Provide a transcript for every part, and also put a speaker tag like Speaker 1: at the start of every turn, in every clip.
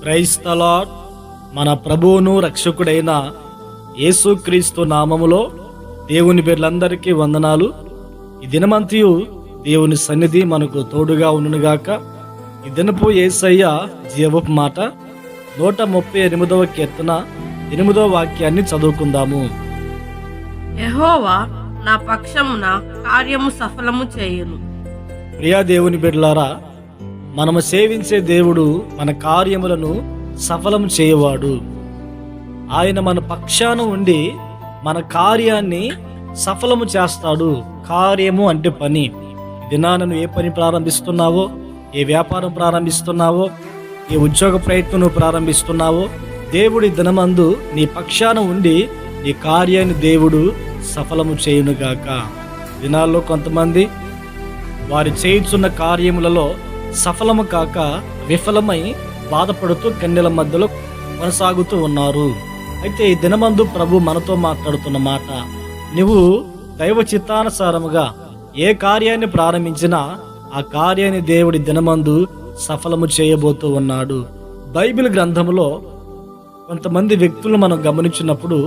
Speaker 1: Praise the lord. మన ప్రభువును రక్షకుడైన యేసుక్రీస్తు నామములో దేవుని బిడ్డలందరికీ వందనాలు. ఈ దినమంతయు దేవుని సన్నిధి మనకు తోడుగా ఉండునుగాక. ఈ దినపు యేసయ్య జీవపు మాట 138వ కీర్తన 8వ వాక్యాన్ని చదువుకుందాము.
Speaker 2: యెహోవా నా పక్షమున కార్యము సఫలము చేయును.
Speaker 1: ప్రియా దేవుని బిడ్డలారా, మనము సేవించే దేవుడు మన కార్యములను సఫలం చేయవాడు. ఆయన మన పక్షాన ఉండి మన కార్యాన్ని సఫలము చేస్తాడు. కార్యము అంటే పని. దినాన నువ్వు ఏ పని ప్రారంభిస్తున్నావో, ఏ వ్యాపారం ప్రారంభిస్తున్నావో, ఏ ఉద్యోగ ప్రయత్నం ప్రారంభిస్తున్నావో, దేవుడి దినమందు నీ పక్షాన ఉండి నీ కార్యాన్ని దేవుడు సఫలము చేయునుగాక. దినాల్లో కొంతమంది వారి చేయుచున్న కార్యములలో సఫలము కాక విఫలమై బాధపడుతూ కన్నెల మధ్యలో కొనసాగుతూ ఉన్నారు. అయితే ఈ దినమందు ప్రభు మనతో మాట్లాడుతున్న మాట, నువ్వు దైవ చిత్తానుసారముగా ఏ కార్యాన్ని ప్రారంభించినా ఆ కార్యాన్ని దేవుడి దినమందు సఫలము చేయబోతూ ఉన్నాడు. బైబిల్ గ్రంథములో కొంతమంది వ్యక్తులను మనం గమనించినప్పుడు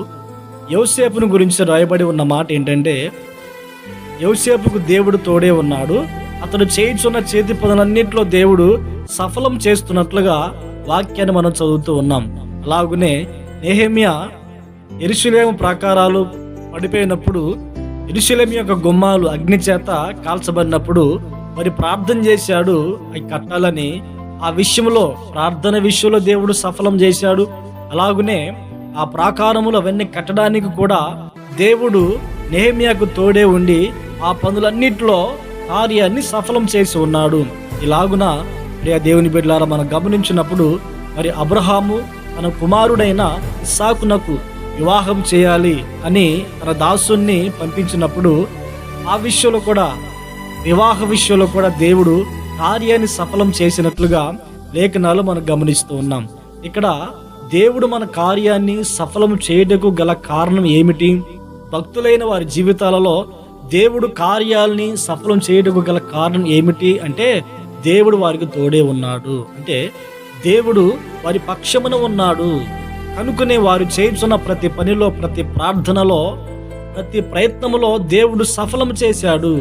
Speaker 1: యోసేపును గురించి రాయబడి ఉన్న మాట ఏంటంటే, యోసేపుకు దేవుడు తోడే ఉన్నాడు, అతడు చేయుచున్న చేతి పనులన్నింటిలో దేవుడు సఫలం చేస్తున్నట్లుగా వాక్యాన్ని మనం చదువుతూ ఉన్నాం. అలాగునే నెహెమ్యా యెరూషలేము ప్రాకారాలు పడిపోయినప్పుడు, యెరూషలేము యొక్క గుమ్మాలు అగ్ని చేత కాల్చబడినప్పుడు మరి ప్రార్థన చేశాడు అవి కట్టాలని. ఆ విషయంలో, ప్రార్థన విషయంలో దేవుడు సఫలం చేశాడు. అలాగునే ఆ ప్రాకారములు అవన్నీ కట్టడానికి కూడా దేవుడు నెహెమ్యాకు తోడే ఉండి ఆ పనులన్నిటిలో కార్యాన్ని సఫలం చేసి ఉన్నాడు. ఇలాగున ప్రియ దేవుని బిడ్డలారా, మనం గమనించినప్పుడు మరి అబ్రహాము తన కుమారుడైన ఇస్సాకునకు వివాహం చేయాలి అని తన దాసుని పంపించినప్పుడు ఆ విషయంలో కూడా, వివాహ విషయంలో కూడా దేవుడు కార్యాన్ని సఫలం చేసినట్లుగా లేఖనాలు మనం గమనిస్తూ ఉన్నాం. ఇక్కడ దేవుడు మన కార్యాన్ని సఫలం చేయటకు గల కారణం ఏమిటి? భక్తులైన వారి జీవితాలలో దేవుడు కార్యాలని సఫలం చేయటకు గల కారణం ఏమిటి అంటే, దేవుడు వారికి తోడే ఉన్నాడు. అంటే దేవుడు వారి పక్షమున ఉన్నాడు కనుకనే వారు చేయుచున్న ప్రతి పనిలో, ప్రతి ప్రార్థనలో, ప్రతి ప్రయత్నములో దేవుడు సఫలం చేశాడు.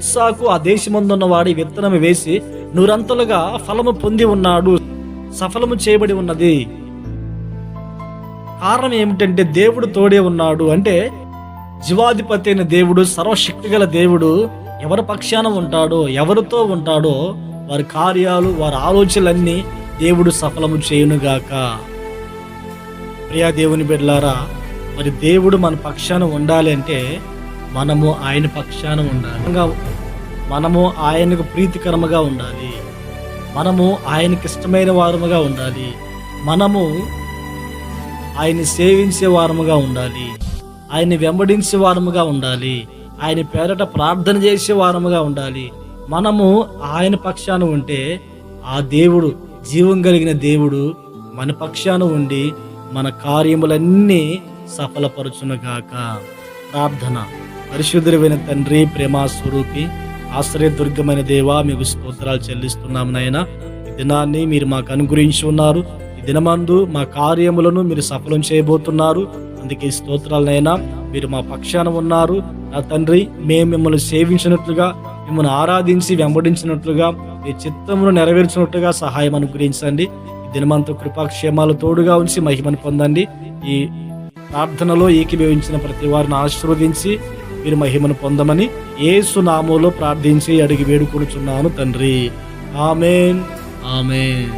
Speaker 1: ఇస్సాకు ఆ దేశమందున్న వాడి విత్తనం వేసి నూరంతలుగా ఫలము పొంది ఉన్నాడు, సఫలము చేయబడి ఉన్నది. కారణం ఏమిటంటే దేవుడు తోడే ఉన్నాడు. అంటే జీవాధిపతి అయిన దేవుడు, సర్వశక్తి గల దేవుడు ఎవరి పక్షాన ఉంటాడో, ఎవరితో ఉంటాడో వారి కార్యాలు, వారి ఆలోచనలన్నీ దేవుడు సఫలము చేయునుగాక. ప్రియా దేవుని బిడ్డలారా, మరి దేవుడు మన పక్షాన ఉండాలి అంటే మనము ఆయన పక్షాన ఉండాలి. మనము ఆయనకు ప్రీతికరముగా ఉండాలి. మనము ఆయనకి ఇష్టమైన వారముగా ఉండాలి. మనము ఆయన్ని సేవించే వారముగా ఉండాలి. ఆయన్ని వెంబడించే వారముగా ఉండాలి. ఆయన పేరట ప్రార్థన చేసే వారముగా ఉండాలి. మనము ఆయన పక్షాన ఉంటే ఆ దేవుడు, జీవం కలిగిన దేవుడు మన పక్షాన ఉండి మన కార్యములన్నీ సఫలపరచునుగాక. ప్రార్థన. పరిశుద్ధుడైన తండ్రి, ప్రేమ స్వరూపి, ఆశ్రయదుర్గమైన దేవా, మీకు స్తోత్రాలు చెల్లిస్తున్నాము నాయనా. ఈ దినాన్ని మీరు మాకు అనుగ్రహించి ఉన్నారు. ఈ దినమందు మా కార్యములను మీరు సఫలం చేయబోతున్నారు. అందుకే స్తోత్రాలనైనా. మీరు మా పక్షాన ఉన్నారు నా తండ్రి. మేము మిమ్మల్ని సేవించినట్లుగా, మిమ్మల్ని ఆరాధించి వెంబడించినట్లుగా, మీ చిత్తమును నెరవేర్చినట్లుగా సహాయం అనుగ్రహించండి. ఈ దినమంతా కృపాక్షేమాలు తోడుగా ఉంచి మహిమను పొందండి. ఈ ప్రార్థనలో ఏకీభవించిన ప్రతి వారిని ఆశీర్వదించి మీరు మహిమను పొందమని యేసు నామములో ప్రార్థించి అడిగి వేడుకొనుచున్నాను తండ్రి. ఆమేన్, ఆమేన్.